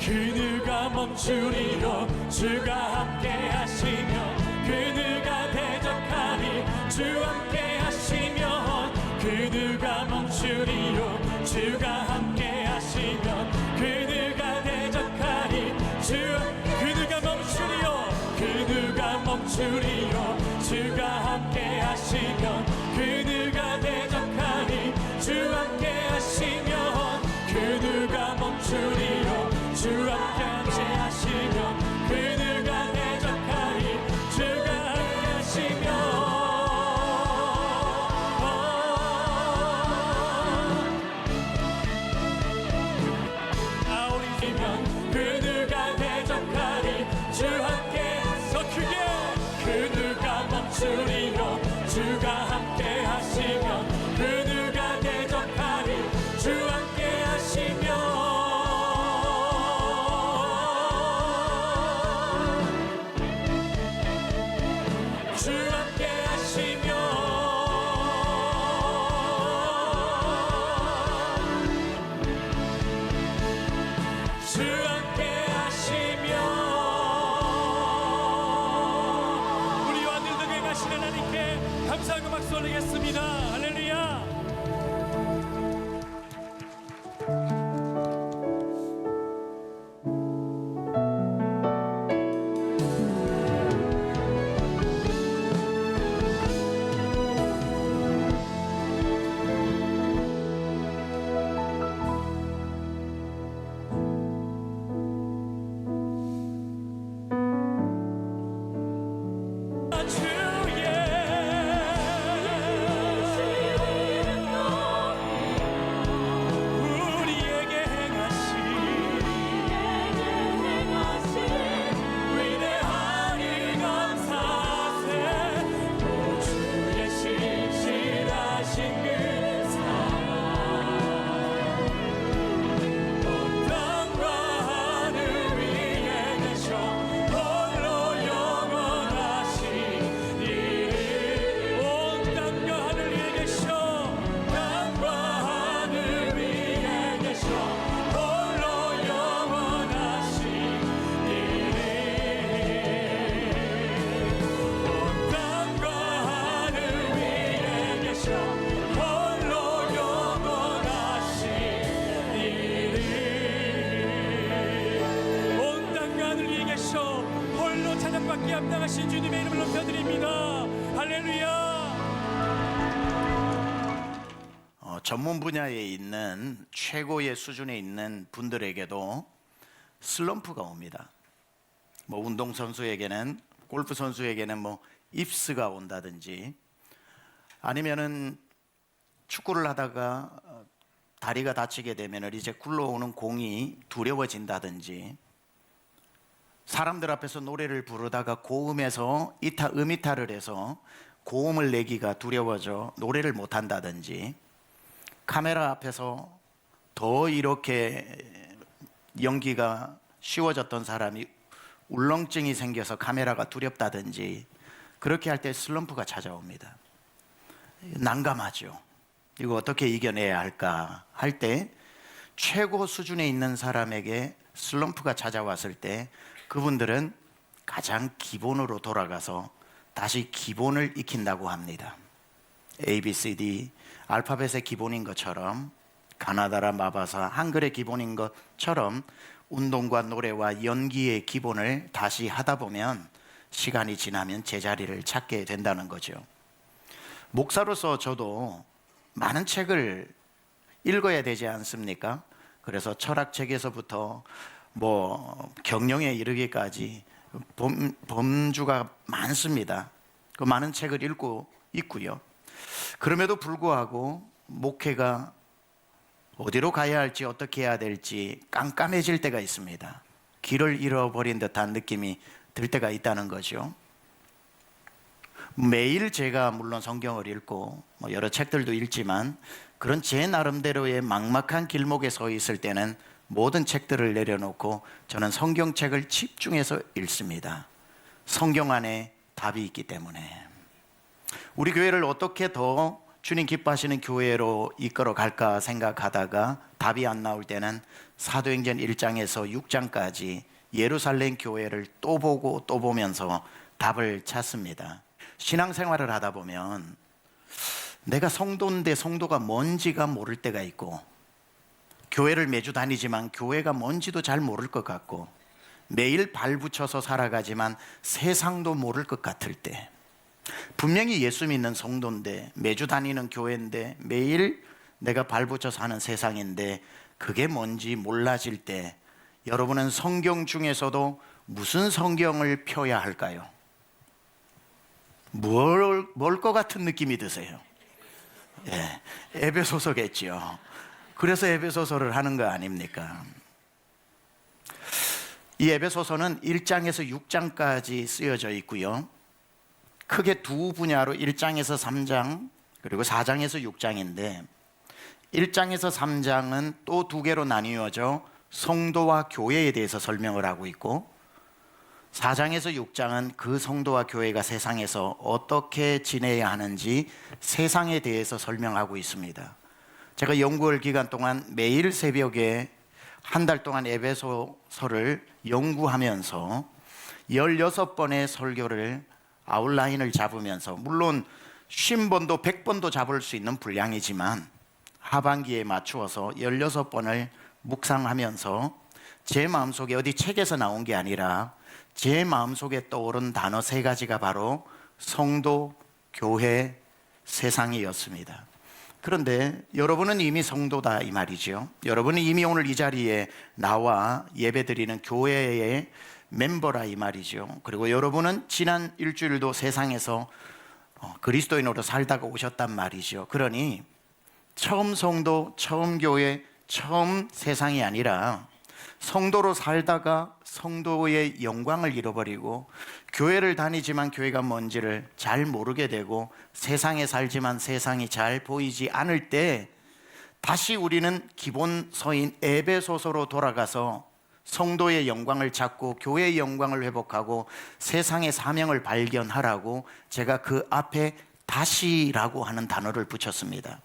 그누가 멈추리요 주가 함께 하시면 그누가 대적하니 주 함께 하시면 그누가 멈추리요 주가 함께 하시면 그누가 대적하니 그누가 멈추리요 그누가 멈추리요 주가 함께 하시면 그누가 대적하니 주 함께 하시면 그누가 멈추리요 주 함께 하시면 그누가 대적하니 주가 함께 하시면 아우리시면 그누가 대적하니 주 함께 더 크게 그누가 멈추리요 주가 함께 하시면 그누가 대적하니 주 함께 하시면 주 함께 하시면 주 함께 하시면 우리와 늘 동행하시는 하나님께 감사하고 박수 올리겠습니다. 할렐루야. 찬양받기 합당하신 주님의 이름을 높여드립니다. 할렐루야. 전문 분야에 있는 최고의 수준에 있는 분들에게도 슬럼프가 옵니다. 운동선수에게는, 골프 선수에게는 입스가 온다든지, 아니면은 축구를 하다가 다리가 다치게 되면 이제 굴러오는 공이 두려워진다든지, 사람들 앞에서 노래를 부르다가 고음에서 음이탈을 해서 고음을 내기가 두려워져 노래를 못한다든지, 카메라 앞에서 더 이렇게 연기가 쉬워졌던 사람이 울렁증이 생겨서 카메라가 두렵다든지, 그렇게 할 때 슬럼프가 찾아옵니다. 난감하죠. 이거 어떻게 이겨내야 할까 할 때 최고 수준에 있는 사람에게 슬럼프가 찾아왔을 때 그분들은 가장 기본으로 돌아가서 다시 기본을 익힌다고 합니다. ABCD 알파벳의 기본인 것처럼, 가나다라 마바사 한글의 기본인 것처럼 운동과 노래와 연기의 기본을 다시 하다 보면 시간이 지나면 제자리를 찾게 된다는 거죠. 목사로서 저도 많은 책을 읽어야 되지 않습니까? 그래서 철학책에서부터 경영에 이르기까지 범주가 많습니다. 그 많은 책을 읽고 있고요. 그럼에도 불구하고 목회가 어디로 가야 할지 어떻게 해야 될지 깜깜해질 때가 있습니다. 길을 잃어버린 듯한 느낌이 들 때가 있다는 거죠. 매일 제가 물론 성경을 읽고 여러 책들도 읽지만, 그런 제 나름대로의 막막한 길목에 서 있을 때는 모든 책들을 내려놓고 저는 성경책을 집중해서 읽습니다. 성경 안에 답이 있기 때문에. 우리 교회를 어떻게 더 주님 기뻐하시는 교회로 이끌어 갈까 생각하다가 답이 안 나올 때는 사도행전 1장에서 6장까지 예루살렘 교회를 또 보고 또 보면서 답을 찾습니다. 신앙생활을 하다 보면 내가 성도인데 성도가 뭔지가 모를 때가 있고, 교회를 매주 다니지만 교회가 뭔지도 잘 모를 것 같고, 매일 발붙여서 살아가지만 세상도 모를 것 같을 때, 분명히 예수 믿는 성도인데 매주 다니는 교회인데 매일 내가 발붙여 사는 세상인데 그게 뭔지 몰라질 때, 여러분은 성경 중에서도 무슨 성경을 펴야 할까요? 뭘 것 같은 느낌이 드세요? 예, 에베소서겠죠. 그래서 에베소서를 하는 거 아닙니까? 이 에베소서는 1장에서 6장까지 쓰여져 있고요. 크게 두 분야로 1장에서 3장 그리고 4장에서 6장인데, 1장에서 3장은 또 두 개로 나뉘어져 성도와 교회에 대해서 설명을 하고 있고, 4장에서 6장은 그 성도와 교회가 세상에서 어떻게 지내야 하는지 세상에 대해서 설명하고 있습니다. 제가 연구월 기간 동안 매일 새벽에 한 달 동안 에베소서를 연구하면서 16번의 설교를 아웃라인을 잡으면서, 물론 50번도 100번도 잡을 수 있는 분량이지만 하반기에 맞추어서 16번을 묵상하면서 제 마음속에 어디 책에서 나온 게 아니라 제 마음속에 떠오른 단어 3가지가 바로 성도, 교회, 세상이었습니다. 그런데 여러분은 이미 성도다 이 말이죠. 여러분은 이미 오늘 이 자리에 나와 예배드리는 교회의 멤버라 이 말이죠. 그리고 여러분은 지난 일주일도 세상에서 그리스도인으로 살다가 오셨단 말이죠. 그러니 처음 성도, 처음 교회, 처음 세상이 아니라 성도로 살다가 성도의 영광을 잃어버리고, 교회를 다니지만 교회가 뭔지를 잘 모르게 되고, 세상에 살지만 세상이 잘 보이지 않을 때 다시 우리는 기본서인 에베소서로 돌아가서 성도의 영광을 찾고 교회의 영광을 회복하고 세상의 사명을 발견하라고 제가 그 앞에 다시라고 하는 단어를 붙였습니다.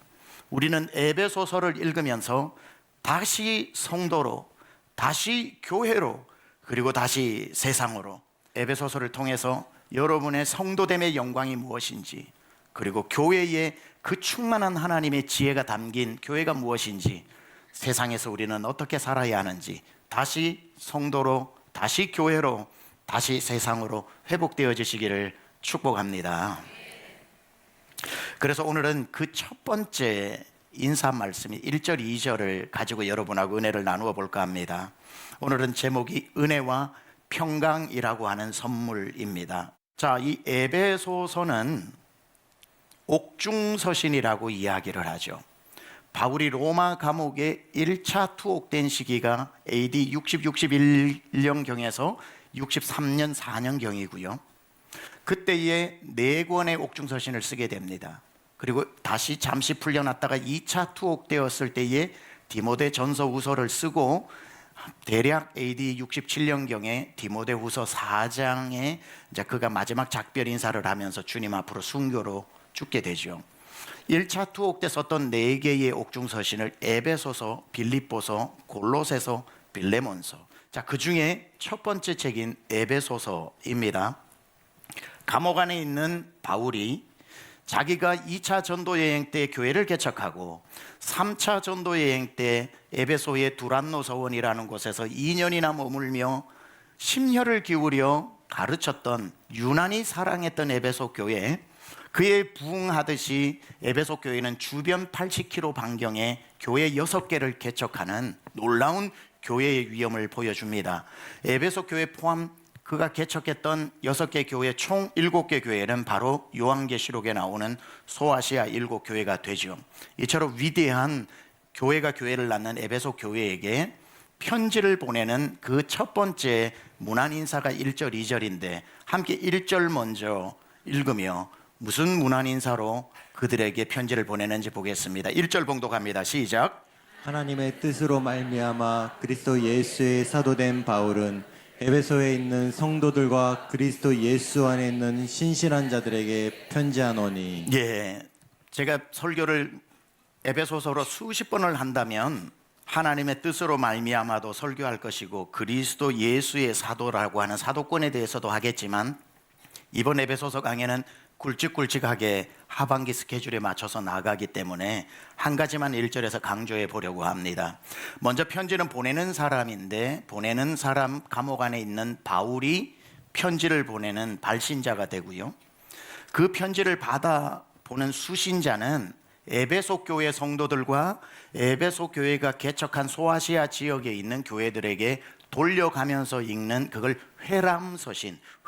우리는 에베소서를 읽으면서 다시 성도로, 다시 교회로, 그리고 다시 세상으로, 에베소서를 통해서 여러분의 성도됨의 영광이 무엇인지, 그리고 교회의 그 충만한 하나님의 지혜가 담긴 교회가 무엇인지, 세상에서 우리는 어떻게 살아야 하는지, 다시 성도로, 다시 교회로, 다시 세상으로 회복되어지시기를 축복합니다. 그래서 오늘은 그 첫 번째 인사 말씀이 1절, 2절을 가지고 여러분하고 은혜를 나누어 볼까 합니다. 오늘은 제목이 은혜와 평강이라고 하는 선물입니다. 자, 이 에베소서는 옥중서신이라고 이야기를 하죠. 바울이 로마 감옥에 1차 투옥된 시기가 AD 60, 61년경에서 63년, 4년경이고요. 그때에 4권의 옥중서신을 쓰게 됩니다. 그리고 다시 잠시 풀려났다가 2차 투옥되었을 때에 디모데 전서 후서를 쓰고, 대략 AD 67년경에 디모데 후서 4장에 이제 그가 마지막 작별 인사를 하면서 주님 앞으로 순교로 죽게 되죠. 1차 투옥 때 썼던 4개의 옥중서신을 에베소서, 빌립보서, 골로새서, 빌레몬서. 자, 그 중에 첫 번째 책인 에베소서입니다. 감옥 안에 있는 바울이 자기가 2차 전도 여행 때 교회를 개척하고 3차 전도 여행 때 에베소의 두란노 서원이라는 곳에서 2년이나 머물며 심혈을 기울여 가르쳤던, 유난히 사랑했던 에베소 교회, 그에 부응하듯이 에베소 교회는 주변 80km 반경에 교회 6개를 개척하는 놀라운 교회의 위엄을 보여줍니다. 에베소 교회 포함 그가 개척했던 6개 교회, 총 7개 교회는 바로 요한계시록에 나오는 소아시아 7교회가 되죠. 이처럼 위대한 교회가 교회를 낳는 에베소 교회에게 편지를 보내는 그 첫 번째 문안 인사가 1절, 2절인데 함께 1절 먼저 읽으며 무슨 문안 인사로 그들에게 편지를 보내는지 보겠습니다. 1절 봉독합니다. 시작. 하나님의 뜻으로 말미암아 그리스도 예수의 사도된 바울은 에베소에 있는 성도들과 그리스도 예수 안에 있는 신실한 자들에게 편지하노니. 예, 제가 설교를 에베소서로 수십 번을 한다면 하나님의 뜻으로 말미암아도 설교할 것이고 그리스도 예수의 사도라고 하는 사도권에 대해서도 하겠지만 이번 에베소서 강의는 굵직굵직하게 하반기 스케줄에 맞춰서 나가기 때문에 한 가지만 1절에서 강조해 보려고 합니다. 먼저 편지는 보내는 사람인데 보내는 사람 감옥 안에 있는 바울이 편지를 보내는 발신자가 되고요. 그 편지를 받아 보는 수신자는 에베소 교회 성도들과 에베소 교회가 개척한 소아시아 지역에 있는 교회들에게 돌려가면서 읽는 그걸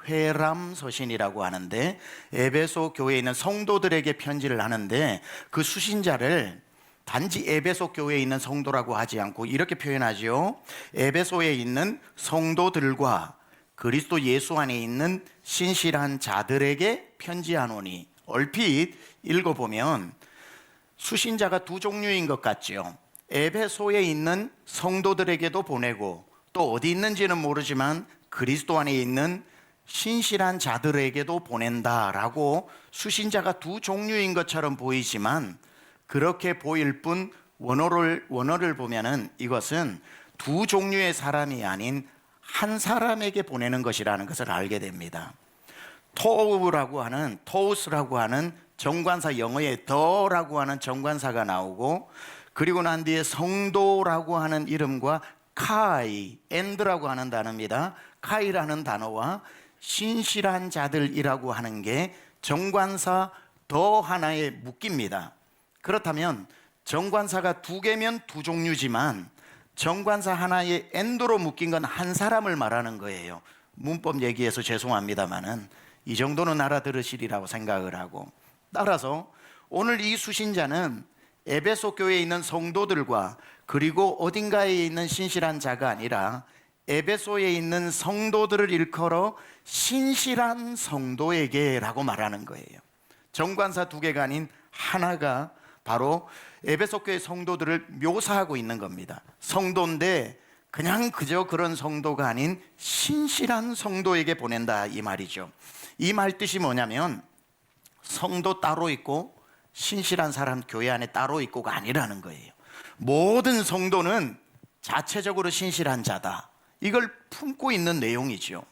회람서신이라고 하는데 에베소 교회에 있는 성도들에게 편지를 하는데 그 수신자를 단지 에베소 교회에 있는 성도라고 하지 않고 이렇게 표현하죠. 에베소에 있는 성도들과 그리스도 예수 안에 있는 신실한 자들에게 편지하노니, 얼핏 읽어보면 수신자가 두 종류인 것 같죠. 에베소에 있는 성도들에게도 보내고 또 어디 있는지는 모르지만 그리스도 안에 있는 신실한 자들에게도 보낸다라고 수신자가 두 종류인 것처럼 보이지만 그렇게 보일 뿐 원어를 보면은 이것은 두 종류의 사람이 아닌 한 사람에게 보내는 것이라는 것을 알게 됩니다. 토우스라고 하는 정관사, 영어에 더라고 하는 정관사가 나오고 그리고 난 뒤에 성도라고 하는 이름과 카이, 엔드라고 하는 단어입니다. 카이라는 단어와 신실한 자들이라고 하는 게 정관사 더 하나에 묶입니다. 그렇다면 정관사가 두 개면 두 종류지만 정관사 하나에 엔드로 묶인 건 한 사람을 말하는 거예요. 문법 얘기해서 죄송합니다만은 이 정도는 알아들으시리라고 생각을 하고, 따라서 오늘 이 수신자는 에베소 교회에 있는 성도들과 그리고 어딘가에 있는 신실한 자가 아니라 에베소에 있는 성도들을 일컬어 신실한 성도에게라고 말하는 거예요. 정관사 두 개가 아닌 하나가 바로 에베소 교회 성도들을 묘사하고 있는 겁니다. 성도인데 그냥 그저 그런 성도가 아닌 신실한 성도에게 보낸다 이 말이죠. 이 말 뜻이 뭐냐면 성도 따로 있고 신실한 사람 교회 안에 따로 있고가 아니라는 거예요. 모든 성도는 자체적으로 신실한 자다, 이걸 품고 있는 내용이죠.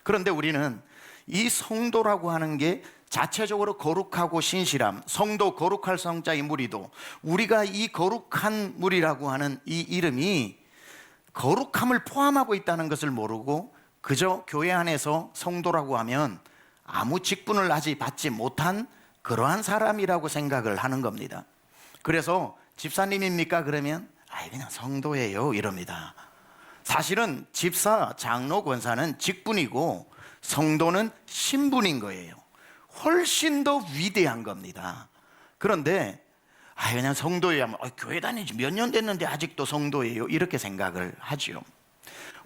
그런데 우리는 이 성도라고 하는 게 자체적으로 거룩하고 신실함, 성도 거룩할 성자의 무리도, 우리가 이 거룩한 무리라고 하는 이 이름이 거룩함을 포함하고 있다는 것을 모르고 그저 교회 안에서 성도라고 하면 아무 직분을 아직 받지 못한 그러한 사람이라고 생각을 하는 겁니다. 그래서 집사님입니까? 그러면 그냥 성도예요 이럽니다. 사실은 집사, 장로, 권사는 직분이고 성도는 신분인 거예요. 훨씬 더 위대한 겁니다. 그런데 그냥 성도예요. 교회 다닌 지 몇 년 됐는데 아직도 성도예요, 이렇게 생각을 하죠.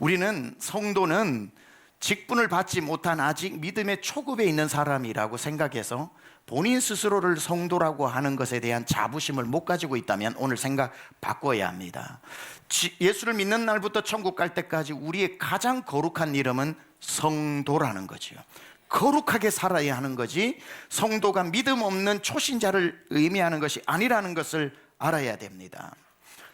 우리는 성도는 직분을 받지 못한 아직 믿음의 초급에 있는 사람이라고 생각해서 본인 스스로를 성도라고 하는 것에 대한 자부심을 못 가지고 있다면 오늘 생각 바꿔야 합니다. 예수를 믿는 날부터 천국 갈 때까지 우리의 가장 거룩한 이름은 성도라는 거죠. 거룩하게 살아야 하는 거지 성도가 믿음 없는 초신자를 의미하는 것이 아니라는 것을 알아야 됩니다.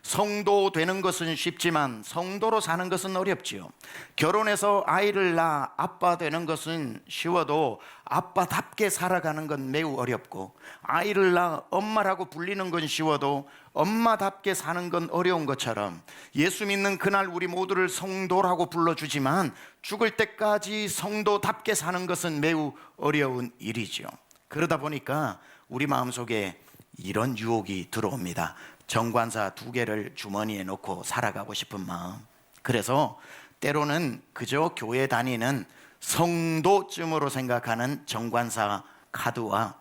성도 되는 것은 쉽지만 성도로 사는 것은 어렵지요. 결혼해서 아이를 낳아 아빠 되는 것은 쉬워도 아빠답게 살아가는 건 매우 어렵고, 아이를 낳아 엄마라고 불리는 건 쉬워도 엄마답게 사는 건 어려운 것처럼 예수 믿는 그날 우리 모두를 성도라고 불러주지만 죽을 때까지 성도답게 사는 것은 매우 어려운 일이죠. 그러다 보니까 우리 마음속에 이런 유혹이 들어옵니다. 정관사 두 개를 주머니에 놓고 살아가고 싶은 마음. 그래서 때로는 그저 교회 다니는 성도쯤으로 생각하는 정관사 카드와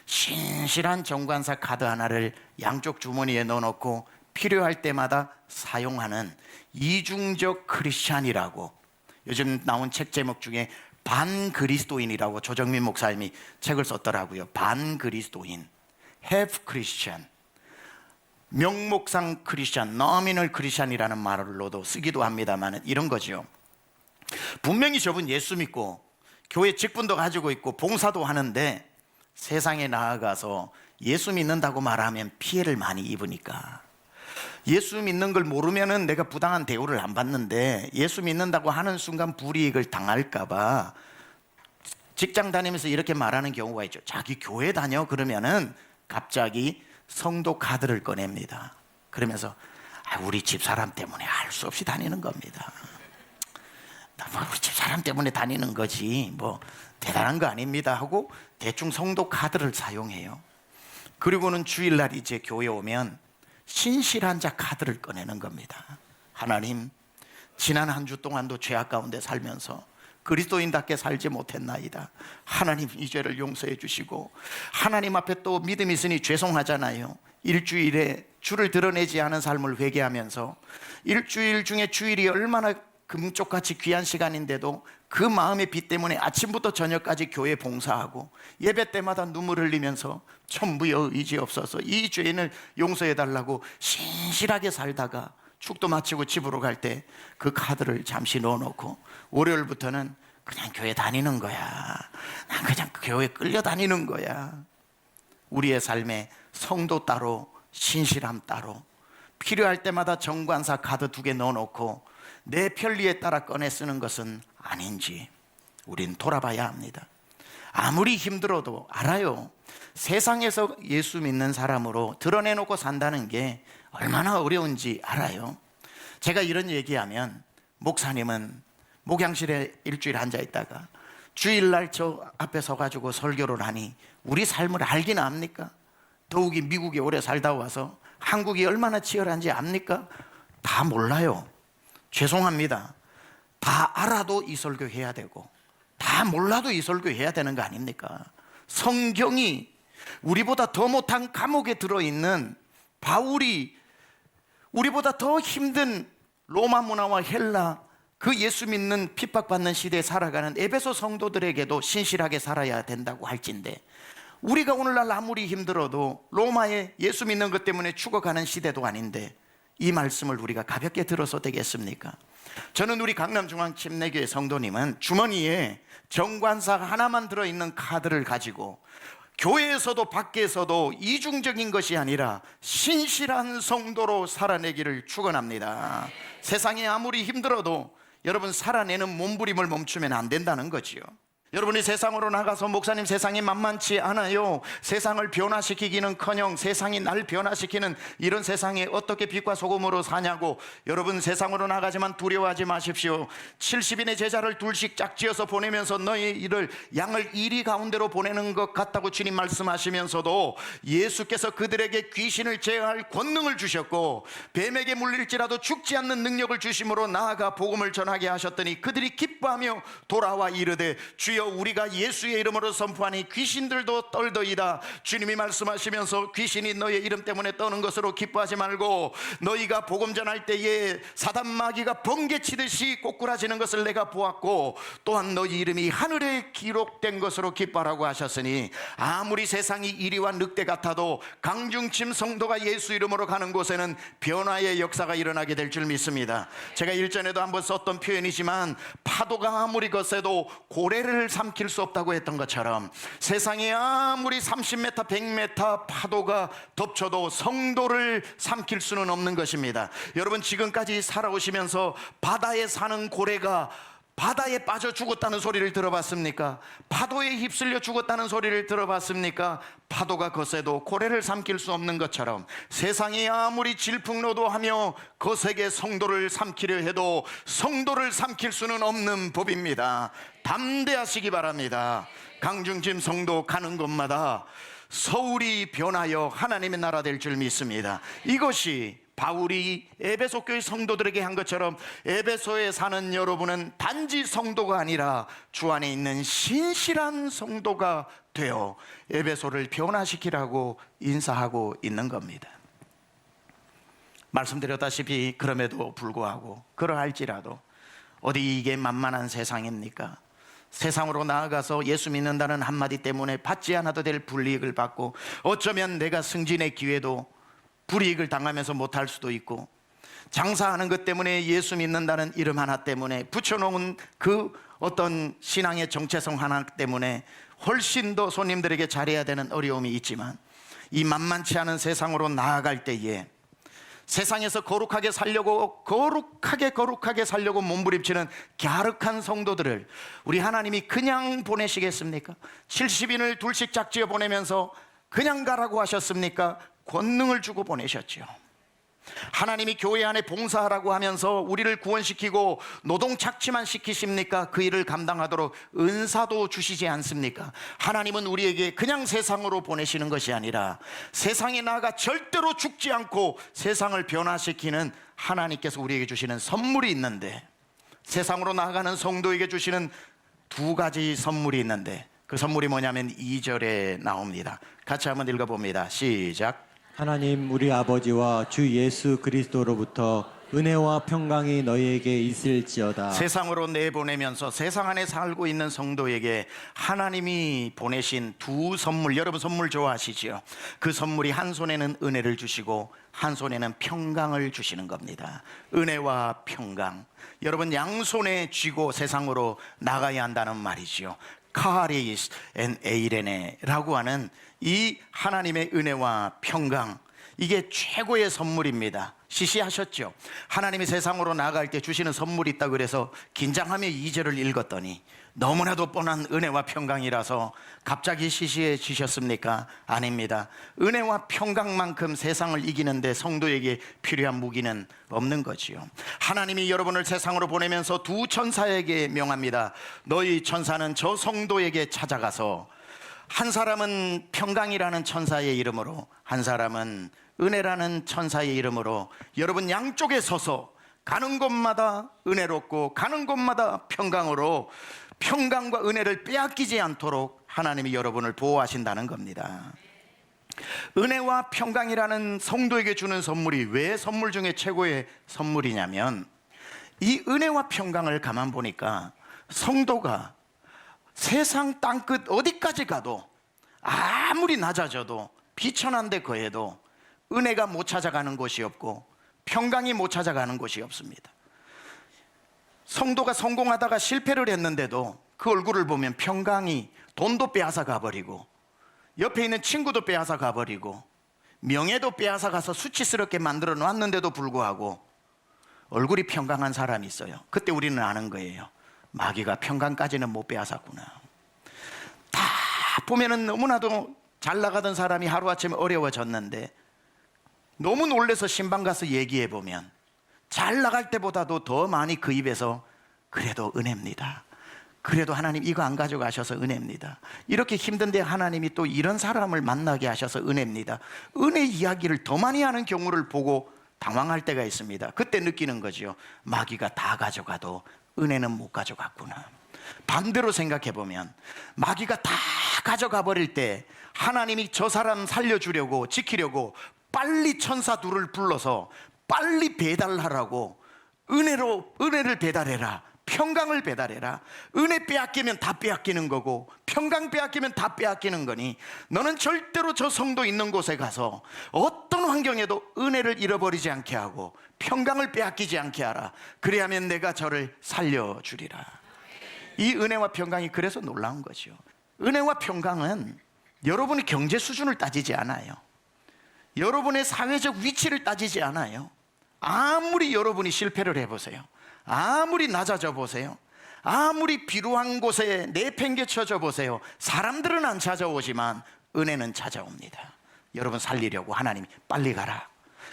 신실한 정관사 카드 하나를 양쪽 주머니에 넣어놓고 필요할 때마다 사용하는 이중적 크리스찬이라고, 요즘 나온 책 제목 중에 반그리스도인이라고 조정민 목사님이 책을 썼더라고요. 반그리스도인, half Christian, 명목상 크리스찬, nominal 크리스찬이라는 말로도 쓰기도 합니다만 이런 거죠. 분명히 저분 예수 믿고 교회 직분도 가지고 있고 봉사도 하는데 세상에 나아가서 예수 믿는다고 말하면 피해를 많이 입으니까 예수 믿는 걸 모르면은 내가 부당한 대우를 안 받는데 예수 믿는다고 하는 순간 불이익을 당할까 봐 직장 다니면서 이렇게 말하는 경우가 있죠. 자기 교회 다녀 그러면은 갑자기 성도 카드를 꺼냅니다. 그러면서 우리 집사람 때문에 할 수 없이 다니는 겁니다. 우리 집사람 때문에 다니는 거지 뭐 대단한 거 아닙니다 하고 대충 성도 카드를 사용해요. 그리고는 주일날 이제 교회 오면 신실한 자 카드를 꺼내는 겁니다. 하나님, 지난 한 주 동안도 죄악 가운데 살면서 그리스도인답게 살지 못했나이다. 하나님 이 죄를 용서해 주시고, 하나님 앞에 또 믿음이 있으니 죄송하잖아요. 일주일에 주를 드러내지 않은 삶을 회개하면서 일주일 중에 주일이 얼마나 금쪽같이 귀한 시간인데도 그 마음의 빛 때문에 아침부터 저녁까지 교회 봉사하고 예배 때마다 눈물 흘리면서 천부여 의지 없어서 이 죄인을 용서해 달라고 신실하게 살다가 축도 마치고 집으로 갈 때 그 카드를 잠시 넣어놓고 월요일부터는 그냥 교회 다니는 거야. 난 그냥 교회 끌려다니는 거야. 우리의 삶에 성도 따로 신실함 따로 필요할 때마다 정관사 카드 2개 넣어놓고 내 편리에 따라 꺼내 쓰는 것은 아닌지 우린 돌아봐야 합니다. 아무리 힘들어도 알아요. 세상에서 예수 믿는 사람으로 드러내놓고 산다는 게 얼마나 어려운지 알아요. 제가 이런 얘기하면 목사님은 목양실에 일주일 앉아있다가 주일날 저 앞에 서가지고 설교를 하니 우리 삶을 알긴 압니까? 더욱이 미국에 오래 살다 와서 한국이 얼마나 치열한지 압니까? 다 몰라요. 죄송합니다. 다 알아도 이 설교 해야 되고 다 몰라도 이 설교 해야 되는 거 아닙니까? 성경이 우리보다 더 못한 감옥에 들어있는 바울이 우리보다 더 힘든 로마 문화와 헬라 그 예수 믿는 핍박받는 시대에 살아가는 에베소 성도들에게도 신실하게 살아야 된다고 할진데 우리가 오늘날 아무리 힘들어도 로마에 예수 믿는 것 때문에 죽어가는 시대도 아닌데 이 말씀을 우리가 가볍게 들어서 되겠습니까? 저는 우리 강남중앙 침례교회 성도님은 주머니에 정관사 하나만 들어있는 카드를 가지고 교회에서도 밖에서도 이중적인 것이 아니라 신실한 성도로 살아내기를 축원합니다. 세상에 아무리 힘들어도 여러분 살아내는 몸부림을 멈추면 안 된다는 거지요. 여러분이 세상으로 나가서 목사님 세상이 만만치 않아요. 세상을 변화시키기는커녕 세상이 날 변화시키는 이런 세상에 어떻게 빛과 소금으로 사냐고. 여러분 세상으로 나가지만 두려워하지 마십시오. 70인의 제자를 둘씩 짝지어서 보내면서 너희 이를 양을 이리 가운데로 보내는 것 같다고 주님 말씀하시면서도 예수께서 그들에게 귀신을 제어할 권능을 주셨고 뱀에게 물릴지라도 죽지 않는 능력을 주심으로 나아가 복음을 전하게 하셨더니 그들이 기뻐하며 돌아와 이르되 주여 우리가 예수의 이름으로 선포하니 귀신들도 떨더이다. 주님이 말씀하시면서 귀신이 너의 이름 때문에 떠는 것으로 기뻐하지 말고 너희가 복음 전할 때에 사단 마귀가 번개치듯이 꼬꾸라지는 것을 내가 보았고 또한 너희 이름이 하늘에 기록된 것으로 기뻐하라고 하셨으니 아무리 세상이 이리와 늑대 같아도 강중침 성도가 예수 이름으로 가는 곳에는 변화의 역사가 일어나게 될 줄 믿습니다. 제가 일전에도 한번 썼던 표현이지만 파도가 아무리 거세도 고래를 삼킬 수 없다고 했던 것처럼 세상에 아무리 30m 100m 파도가 덮쳐도 성도를 삼킬 수는 없는 것입니다. 여러분 지금까지 살아오시면서 바다에 사는 고래가 바다에 빠져 죽었다는 소리를 들어봤습니까? 파도에 휩쓸려 죽었다는 소리를 들어봤습니까? 파도가 거세도 고래를 삼킬 수 없는 것처럼 세상이 아무리 질풍노도하며 거세게 성도를 삼키려 해도 성도를 삼킬 수는 없는 법입니다. 담대하시기 바랍니다. 강중짐 성도 가는 곳마다 서울이 변하여 하나님의 나라 될 줄 믿습니다. 이것이 바울이 에베소 교회 성도들에게 한 것처럼 에베소에 사는 여러분은 단지 성도가 아니라 주 안에 있는 신실한 성도가 되어 에베소를 변화시키라고 인사하고 있는 겁니다. 말씀드렸다시피 그럼에도 불구하고 그러할지라도 어디 이게 만만한 세상입니까? 세상으로 나아가서 예수 믿는다는 한마디 때문에 받지 않아도 될 불이익을 받고 어쩌면 내가 승진의 기회도 불이익을 당하면서 못할 수도 있고 장사하는 것 때문에 예수 믿는다는 이름 하나 때문에 붙여놓은 그 어떤 신앙의 정체성 하나 때문에 훨씬 더 손님들에게 잘해야 되는 어려움이 있지만 이 만만치 않은 세상으로 나아갈 때에 세상에서 거룩하게 살려고 몸부림치는 갸륵한 성도들을 우리 하나님이 그냥 보내시겠습니까? 70인을 둘씩 짝지어 보내면서 그냥 가라고 하셨습니까? 권능을 주고 보내셨죠. 하나님이 교회 안에 봉사하라고 하면서 우리를 구원시키고 노동 착취만 시키십니까? 그 일을 감당하도록 은사도 주시지 않습니까? 하나님은 우리에게 그냥 세상으로 보내시는 것이 아니라 세상에 나아가 절대로 죽지 않고 세상을 변화시키는 하나님께서 우리에게 주시는 선물이 있는데, 세상으로 나아가는 성도에게 주시는 두 가지 선물이 있는데, 그 선물이 뭐냐면 2절에 나옵니다. 같이 한번 읽어봅니다. 시작. 하나님 우리 아버지와 주 예수 그리스도로부터 은혜와 평강이 너희에게 있을지어다. 세상으로 내보내면서 세상 안에 살고 있는 성도에게 하나님이 보내신 두 선물, 여러분 선물 좋아하시지요? 그 선물이 한 손에는 은혜를 주시고 한 손에는 평강을 주시는 겁니다. 은혜와 평강, 여러분 양손에 쥐고 세상으로 나가야 한다는 말이지요. 카리스 앤 에이레네라고 하는 이 하나님의 은혜와 평강, 이게 최고의 선물입니다. 시시하셨죠? 하나님이 세상으로 나갈 때 주시는 선물이 있다 그래서 긴장하며 2절을 읽었더니 너무나도 뻔한 은혜와 평강이라서 갑자기 시시해지셨습니까? 아닙니다. 은혜와 평강만큼 세상을 이기는데 성도에게 필요한 무기는 없는 거지요. 하나님이 여러분을 세상으로 보내면서 두 천사에게 명합니다. 너희 천사는 저 성도에게 찾아가서, 한 사람은 평강이라는 천사의 이름으로, 한 사람은 은혜라는 천사의 이름으로 여러분 양쪽에 서서 가는 곳마다 은혜롭고 가는 곳마다 평강으로 평강과 은혜를 빼앗기지 않도록 하나님이 여러분을 보호하신다는 겁니다. 은혜와 평강이라는 성도에게 주는 선물이 왜 선물 중에 최고의 선물이냐면, 이 은혜와 평강을 가만 보니까 성도가 세상 땅끝 어디까지 가도, 아무리 낮아져도 비천한 데 거해도 은혜가 못 찾아가는 곳이 없고 평강이 못 찾아가는 곳이 없습니다. 성도가 성공하다가 실패를 했는데도 그 얼굴을 보면 평강이, 돈도 빼앗아 가버리고 옆에 있는 친구도 빼앗아 가버리고 명예도 빼앗아 가서 수치스럽게 만들어 놨는데도 불구하고 얼굴이 평강한 사람이 있어요. 그때 우리는 아는 거예요. 마귀가 평강까지는 못 빼앗았구나. 다 보면은 너무나도 잘 나가던 사람이 하루아침에 어려워졌는데 너무 놀래서 신방 가서 얘기해 보면 잘 나갈 때보다도 더 많이 그 입에서 그래도 은혜입니다, 그래도 하나님 이거 안 가져가셔서 은혜입니다, 이렇게 힘든데 하나님이 또 이런 사람을 만나게 하셔서 은혜입니다, 은혜 이야기를 더 많이 하는 경우를 보고 당황할 때가 있습니다. 그때 느끼는 거죠. 마귀가 다 가져가도 은혜는 못 가져갔구나. 반대로 생각해 보면 마귀가 다 가져가 버릴 때 하나님이 저 사람 살려주려고, 지키려고 빨리 천사 둘을 불러서 빨리 배달하라고, 은혜를 배달해라, 평강을 배달해라. 은혜 빼앗기면 다 빼앗기는 거고 평강 빼앗기면 다 빼앗기는 거니 너는 절대로 저 성도 있는 곳에 가서 어떤 환경에도 은혜를 잃어버리지 않게 하고 평강을 빼앗기지 않게 하라. 그래야면 내가 저를 살려주리라. 이 은혜와 평강이 그래서 놀라운 거죠. 은혜와 평강은 여러분의 경제 수준을 따지지 않아요. 여러분의 사회적 위치를 따지지 않아요. 아무리 여러분이 실패를 해보세요, 아무리 낮아져 보세요, 아무리 비루한 곳에 내팽개쳐져 보세요, 사람들은 안 찾아오지만 은혜는 찾아옵니다. 여러분 살리려고 하나님이 빨리 가라,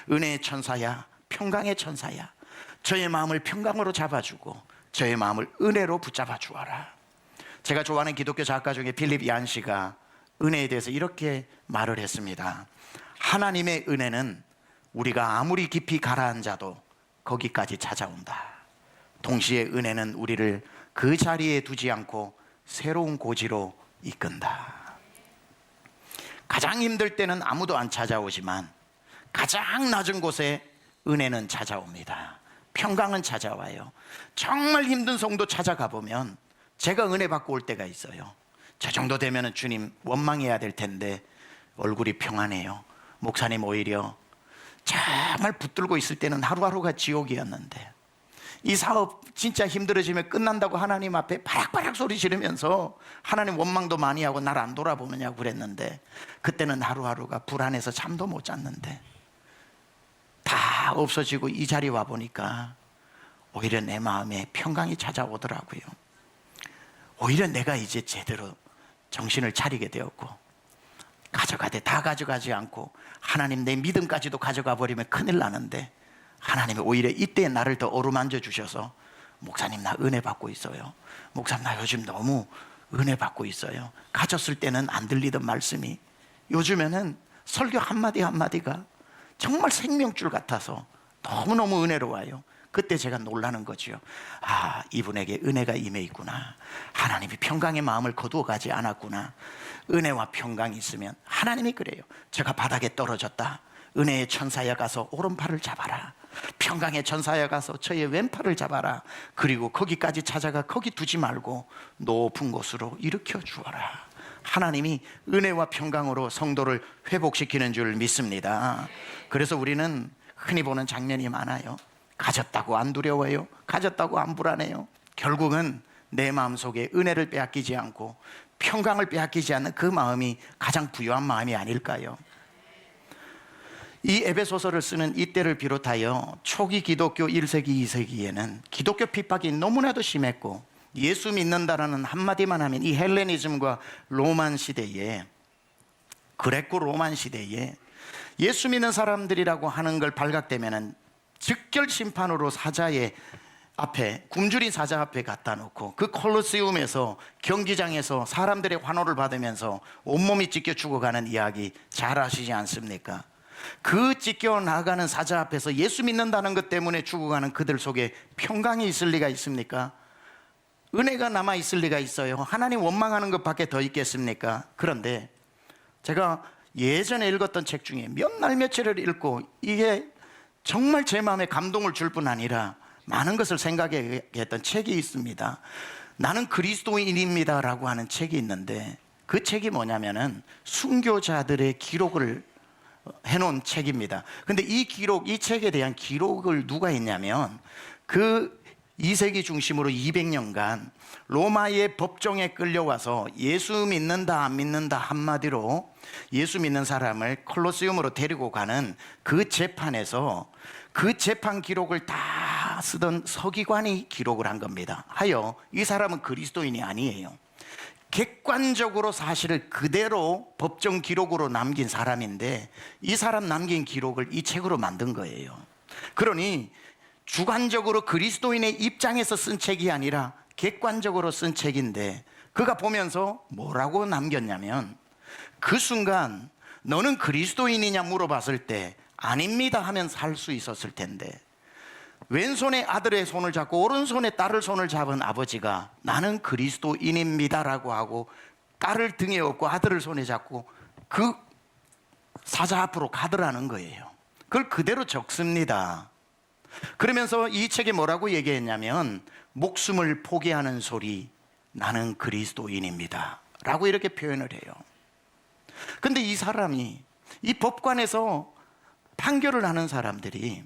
은혜의 천사야, 평강의 천사야, 저의 마음을 평강으로 잡아주고 저의 마음을 은혜로 붙잡아 주어라. 제가 좋아하는 기독교 작가 중에 필립 얀 씨가 은혜에 대해서 이렇게 말을 했습니다. 하나님의 은혜는 우리가 아무리 깊이 가라앉아도 거기까지 찾아온다. 동시에 은혜는 우리를 그 자리에 두지 않고 새로운 고지로 이끈다. 가장 힘들 때는 아무도 안 찾아오지만 가장 낮은 곳에 은혜는 찾아옵니다. 평강은 찾아와요. 정말 힘든 성도 찾아가 보면 제가 은혜 받고 올 때가 있어요. 저 정도 되면 주님 원망해야 될 텐데 얼굴이 평안해요. 목사님 오히려 정말 붙들고 있을 때는 하루하루가 지옥이었는데 이 사업 진짜 힘들어지면 끝난다고 하나님 앞에 바락바락 소리 지르면서 하나님 원망도 많이 하고 날 안 돌아보느냐고 그랬는데 그때는 하루하루가 불안해서 잠도 못 잤는데 다 다 없어지고 이 자리 와 보니까 오히려 내 마음에 평강이 찾아오더라고요. 오히려 내가 이제 제대로 정신을 차리게 되었고, 가져가되 다 가져가지 않고 하나님 내 믿음까지도 가져가 버리면 큰일 나는데, 하나님이 오히려 이때 나를 더 어루만져 주셔서 목사님 나 은혜 받고 있어요. 목사님 나 요즘 너무 은혜 받고 있어요. 가졌을 때는 안 들리던 말씀이 요즘에는 설교 한마디 한마디가 정말 생명줄 같아서 너무너무 은혜로워요. 그때 제가 놀라는 거죠. 아, 이분에게 은혜가 임해 있구나. 하나님이 평강의 마음을 거두어 가지 않았구나. 은혜와 평강이 있으면 하나님이 그래요. 제가 바닥에 떨어졌다. 은혜의 천사여 가서 오른팔을 잡아라. 평강의 천사여 가서 저의 왼팔을 잡아라. 그리고 거기까지 찾아가 거기 두지 말고 높은 곳으로 일으켜 주어라. 하나님이 은혜와 평강으로 성도를 회복시키는 줄 믿습니다. 그래서 우리는 흔히 보는 장면이 많아요. 가졌다고 안 두려워요. 가졌다고 안 불안해요. 결국은 내 마음속에 은혜를 빼앗기지 않고 평강을 빼앗기지 않는 그 마음이 가장 부유한 마음이 아닐까요? 이 에베소서를 쓰는 이때를 비롯하여 초기 기독교 1세기, 2세기에는 기독교 핍박이 너무나도 심했고, 예수 믿는다라는 한마디만 하면 이 헬레니즘과 로만 시대에, 그레코 로만 시대에 예수 믿는 사람들이라고 하는 걸 발각되면은 즉결 심판으로 사자의 앞에, 굶주린 사자 앞에 갖다 놓고 그 콜로세움에서, 경기장에서 사람들의 환호를 받으면서 온몸이 찢겨 죽어가는 이야기 잘 아시지 않습니까? 그 찢겨 나가는 사자 앞에서 예수 믿는다는 것 때문에 죽어가는 그들 속에 평강이 있을 리가 있습니까? 은혜가 남아 있을 리가 있어요? 하나님 원망하는 것밖에 더 있겠습니까? 그런데 제가 예전에 읽었던 책 중에 몇 날 며칠을 읽고 이게 정말 제 마음에 감동을 줄 뿐 아니라 많은 것을 생각하게 했던 책이 있습니다. 나는 그리스도인입니다 라고 하는 책이 있는데, 그 책이 뭐냐면은 순교자들의 기록을 해놓은 책입니다. 근데 이 기록, 이 책에 대한 기록을 누가 했냐면, 그 2세기 중심으로 200년간 로마의 법정에 끌려와서 예수 믿는다 안 믿는다 한마디로 예수 믿는 사람을 콜로세움으로 데리고 가는 그 재판에서 그 재판 기록을 다 쓰던 서기관이 기록을 한 겁니다. 하여 이 사람은 그리스도인이 아니에요. 객관적으로 사실을 그대로 법정 기록으로 남긴 사람인데, 이 사람 남긴 기록을 이 책으로 만든 거예요. 그러니 주관적으로 그리스도인의 입장에서 쓴 책이 아니라 객관적으로 쓴 책인데, 그가 보면서 뭐라고 남겼냐면, 그 순간 너는 그리스도인이냐 물어봤을 때 아닙니다 하면 살 수 있었을 텐데, 왼손에 아들의 손을 잡고 오른손에 딸을 손을 잡은 아버지가 나는 그리스도인입니다라고 하고 딸을 등에 업고 아들을 손에 잡고 그 사자 앞으로 가더라는 거예요. 그걸 그대로 적습니다. 그러면서 이 책에 뭐라고 얘기했냐면, 목숨을 포기하는 소리, 나는 그리스도인입니다 라고 이렇게 표현을 해요. 근데 이 사람이, 이 법관에서 판결을 하는 사람들이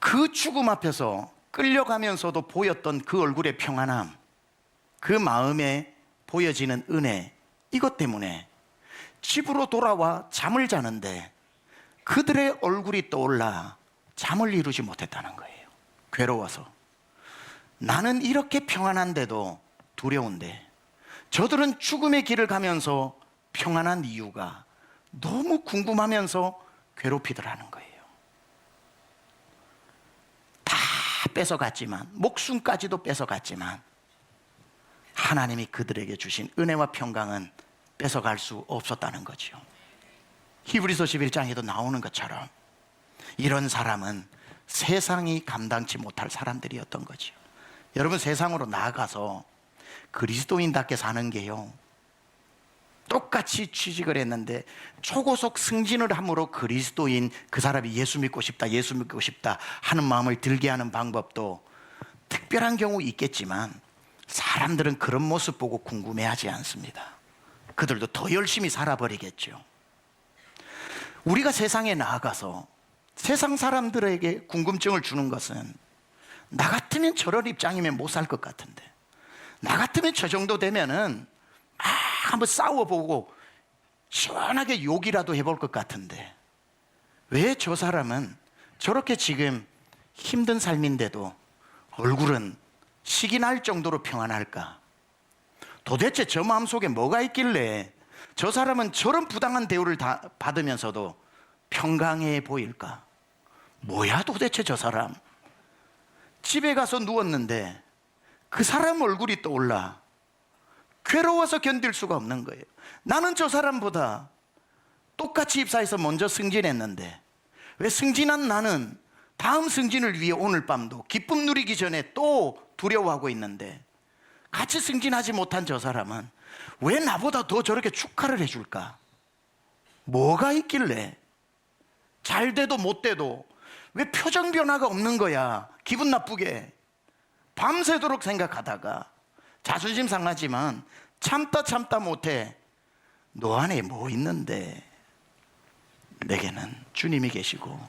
그 죽음 앞에서 끌려가면서도 보였던 그 얼굴의 평안함, 그 마음에 보여지는 은혜, 이것 때문에 집으로 돌아와 잠을 자는데 그들의 얼굴이 떠올라 잠을 이루지 못했다는 거예요. 괴로워서. 나는 이렇게 평안한데도 두려운데 저들은 죽음의 길을 가면서 평안한 이유가 너무 궁금하면서 괴롭히더라는 거예요. 다 뺏어갔지만, 목숨까지도 뺏어갔지만 하나님이 그들에게 주신 은혜와 평강은 뺏어갈 수 없었다는 거죠. 히브리서 11장에도 나오는 것처럼 이런 사람은 세상이 감당치 못할 사람들이었던 거죠. 여러분, 세상으로 나아가서 그리스도인답게 사는 게요, 똑같이 취직을 했는데 초고속 승진을 함으로 그리스도인, 그 사람이 예수 믿고 싶다, 예수 믿고 싶다 하는 마음을 들게 하는 방법도 특별한 경우 있겠지만, 사람들은 그런 모습 보고 궁금해하지 않습니다. 그들도 더 열심히 살아버리겠죠. 우리가 세상에 나아가서 세상 사람들에게 궁금증을 주는 것은, 나 같으면 저런 입장이면 못 살 것 같은데, 나 같으면 저 정도 되면은 막 한번 싸워보고 시원하게 욕이라도 해볼 것 같은데, 왜 저 사람은 저렇게 지금 힘든 삶인데도 얼굴은 식이 날 정도로 평안할까? 도대체 저 마음속에 뭐가 있길래 저 사람은 저런 부당한 대우를 다 받으면서도 평강해 보일까? 뭐야 도대체 저 사람? 집에 가서 누웠는데 그 사람 얼굴이 떠올라 괴로워서 견딜 수가 없는 거예요. 나는 저 사람보다 똑같이 입사해서 먼저 승진했는데 왜 승진한 나는 다음 승진을 위해 오늘 밤도 기쁨 누리기 전에 또 두려워하고 있는데, 같이 승진하지 못한 저 사람은 왜 나보다 더 저렇게 축하를 해줄까? 뭐가 있길래 잘 돼도 못 돼도 왜 표정 변화가 없는 거야? 기분 나쁘게 밤새도록 생각하다가 자존심 상하지만 참다 못해. 너 안에 뭐 있는데? 내게는 주님이 계시고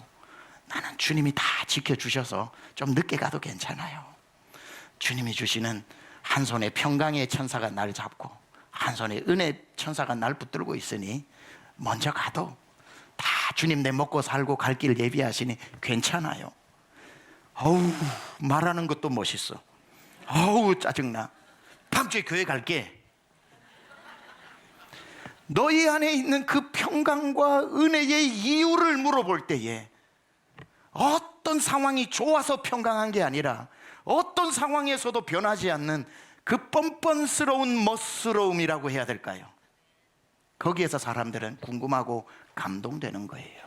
나는 주님이 다 지켜주셔서 좀 늦게 가도 괜찮아요. 주님이 주시는 한 손에 평강의 천사가 날 잡고 한 손에 은혜 천사가 날 붙들고 있으니 먼저 가도 다 주님 내 먹고 살고 갈 길 예비하시니 괜찮아요. 어우, 말하는 것도 멋있어. 어우, 짜증나. 다음 주에 교회 갈게. 너희 안에 있는 그 평강과 은혜의 이유를 물어볼 때에 어떤 상황이 좋아서 평강한 게 아니라 어떤 상황에서도 변하지 않는 그 뻔뻔스러운 멋스러움이라고 해야 될까요? 거기에서 사람들은 궁금하고 감동되는 거예요.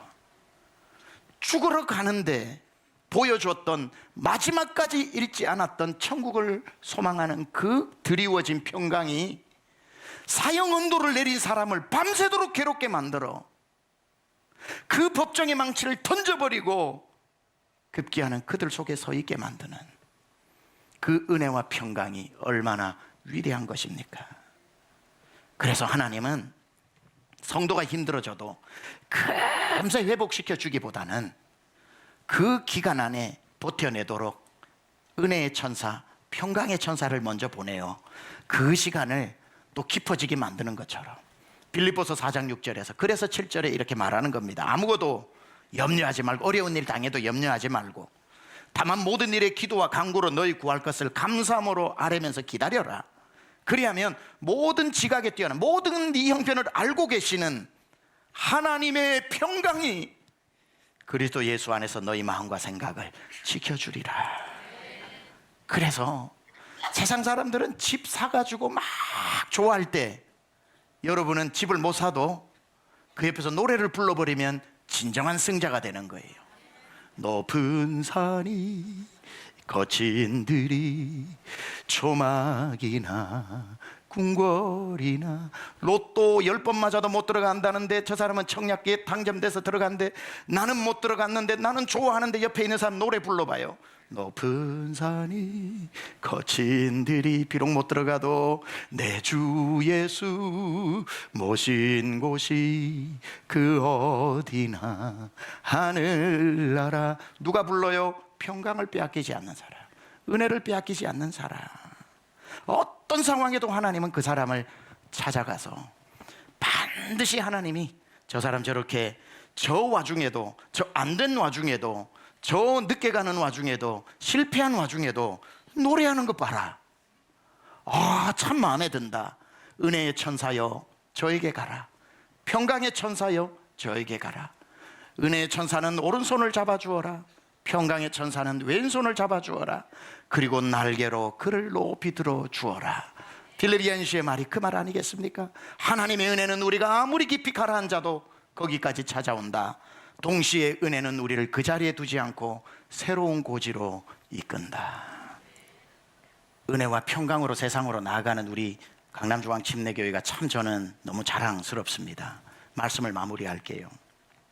죽으러 가는데 보여줬던 마지막까지 잃지 않았던 천국을 소망하는 그 드리워진 평강이 사형 언도를 내린 사람을 밤새도록 괴롭게 만들어 그 법정의 망치를 던져버리고 급기야는 그들 속에 서 있게 만드는 그 은혜와 평강이 얼마나 위대한 것입니까? 그래서 하나님은 성도가 힘들어져도 금세 회복시켜 주기보다는 그 기간 안에 버텨내도록 은혜의 천사, 평강의 천사를 먼저 보내요. 그 시간을 또 깊어지게 만드는 것처럼 빌립보서 4장 6절에서 그래서 7절에 이렇게 말하는 겁니다. 아무것도 염려하지 말고, 어려운 일 당해도 염려하지 말고, 다만 모든 일에 기도와 간구로 너희 구할 것을 감사함으로 아뢰면서 기다려라. 그리하면 모든 지각에 뛰어난 모든 네 형편을 알고 계시는 하나님의 평강이 그리스도 예수 안에서 너희 마음과 생각을 지켜주리라. 그래서 세상 사람들은 집 사가지고 막 좋아할 때 여러분은 집을 못 사도 그 옆에서 노래를 불러버리면 진정한 승자가 되는 거예요. 높은 산이 거친 들이 초막이나 궁궐이나 로또 10번 맞아도 못 들어간다는데 저 사람은 청약기에 당첨돼서 들어간대. 나는 못 들어갔는데 나는 좋아하는데 옆에 있는 사람 노래 불러봐요. 높은 산이 거친 들이 비록 못 들어가도 내 주 예수 모신 곳이 그 어디나 하늘나라. 누가 불러요? 평강을 빼앗기지 않는 사람, 은혜를 빼앗기지 않는 사람. 어떤 상황에도 하나님은 그 사람을 찾아가서 반드시 하나님이 저 사람 저렇게 저 와중에도, 저 안 된 와중에도, 저 늦게 가는 와중에도, 실패한 와중에도 노래하는 거 봐라. 아, 참 마음에 든다. 은혜의 천사여 저에게 가라. 평강의 천사여 저에게 가라. 은혜의 천사는 오른손을 잡아주어라. 평강의 천사는 왼손을 잡아주어라. 그리고 날개로 그를 높이 들어주어라. 딜레리안시의 말이 그 말 아니겠습니까? 하나님의 은혜는 우리가 아무리 깊이 가라앉아도 거기까지 찾아온다. 동시에 은혜는 우리를 그 자리에 두지 않고 새로운 고지로 이끈다. 은혜와 평강으로 세상으로 나아가는 우리 강남중앙침례교회가 참 저는 너무 자랑스럽습니다. 말씀을 마무리할게요.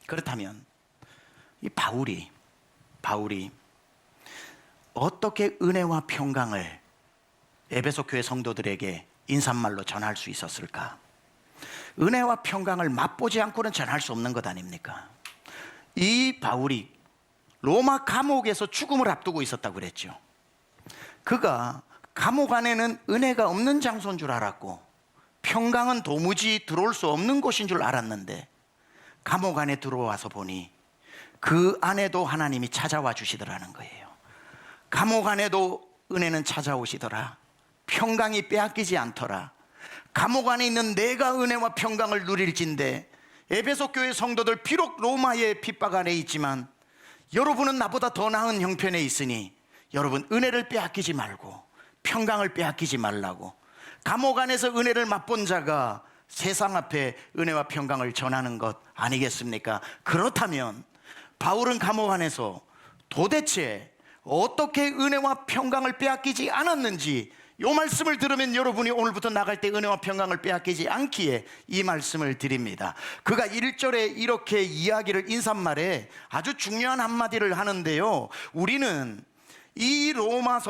그렇다면 이 바울이 어떻게 은혜와 평강을 에베소 교회 성도들에게 인사말로 전할 수 있었을까? 은혜와 평강을 맛보지 않고는 전할 수 없는 것 아닙니까? 이 바울이 로마 감옥에서 죽음을 앞두고 있었다고 그랬죠. 그가 감옥 안에는 은혜가 없는 장소인 줄 알았고 평강은 도무지 들어올 수 없는 곳인 줄 알았는데 감옥 안에 들어와서 보니 그 안에도 하나님이 찾아와 주시더라는 거예요. 감옥 안에도 은혜는 찾아오시더라. 평강이 빼앗기지 않더라. 감옥 안에 있는 내가 은혜와 평강을 누릴진데, 에베소 교회 성도들 비록 로마의 핍박 안에 있지만 여러분은 나보다 더 나은 형편에 있으니 여러분 은혜를 빼앗기지 말고 평강을 빼앗기지 말라고. 감옥 안에서 은혜를 맛본 자가 세상 앞에 은혜와 평강을 전하는 것 아니겠습니까? 그렇다면 바울은 감옥 안에서 도대체 어떻게 은혜와 평강을 빼앗기지 않았는지, 이 말씀을 들으면 여러분이 오늘부터 나갈 때 은혜와 평강을 빼앗기지 않기에 이 말씀을 드립니다. 그가 1절에 이렇게 이야기를, 인사말에 아주 중요한 한마디를 하는데요, 우리는 이 로마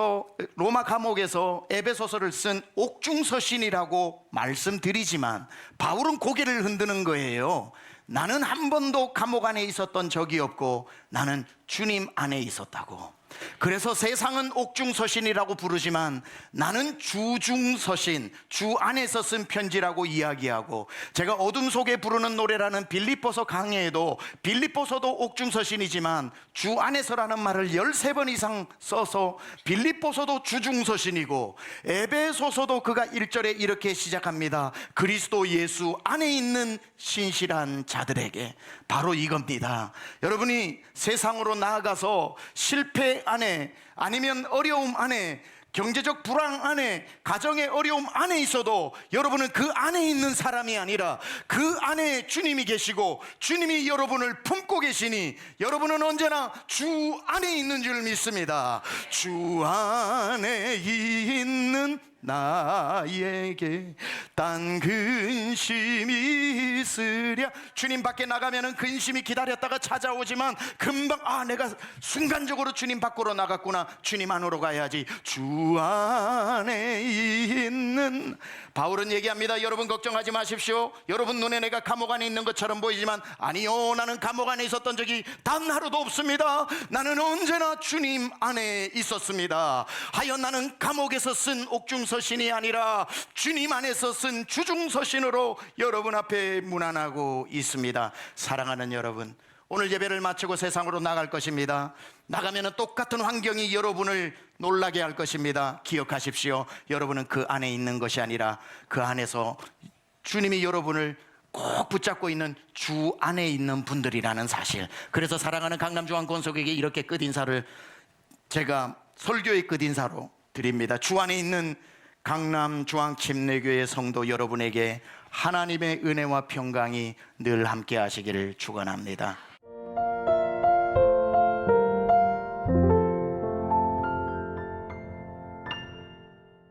감옥에서 에베소서를 쓴 옥중서신이라고 말씀드리지만 바울은 고개를 흔드는 거예요. 나는 한 번도 감옥 안에 있었던 적이 없고 나는 주님 안에 있었다고. 그래서 세상은 옥중서신이라고 부르지만 나는 주중서신, 주 안에서 쓴 편지라고 이야기하고, 제가 어둠 속에 부르는 노래라는 빌립보서 강해에도 빌립보서도 옥중서신이지만 주 안에서라는 말을 13번 이상 써서 빌립보서도 주중서신이고, 에베소서도 그가 1절에 이렇게 시작합니다. 그리스도 예수 안에 있는 신실한 자들에게. 바로 이겁니다. 여러분이 세상으로 나아가서 실패 안에, 아니면 어려움 안에, 경제적 불황 안에, 가정의 어려움 안에 있어도 여러분은 그 안에 있는 사람이 아니라 그 안에 주님이 계시고 주님이 여러분을 품고 계시니 여러분은 언제나 주 안에 있는 줄 믿습니다. 주 안에 있는 나에게 딴 근심이 있으랴. 주님 밖에 나가면은 근심이 기다렸다가 찾아오지만 금방 내가 순간적으로 주님 밖으로 나갔구나, 주님 안으로 가야지. 주 안에 있는, 바울은 얘기합니다. 여러분 걱정하지 마십시오. 여러분 눈에 내가 감옥 안에 있는 것처럼 보이지만 아니요, 나는 감옥 안에 있었던 적이 단 하루도 없습니다. 나는 언제나 주님 안에 있었습니다. 하여 나는 감옥에서 쓴 옥중서신이 아니라 주님 안에서 쓴 주중서신으로 여러분 앞에 문안하고 있습니다. 사랑하는 여러분, 오늘 예배를 마치고 세상으로 나갈 것입니다. 나가면 똑같은 환경이 여러분을 놀라게 할 것입니다. 기억하십시오. 여러분은 그 안에 있는 것이 아니라 그 안에서 주님이 여러분을 꼭 붙잡고 있는 주 안에 있는 분들이라는 사실. 그래서 사랑하는 강남중앙권속에게 이렇게 끝인사를 제가 설교의 끝인사로 드립니다. 주 안에 있는 강남중앙침례교회 성도 여러분에게 하나님의 은혜와 평강이 늘 함께 하시기를 축원합니다.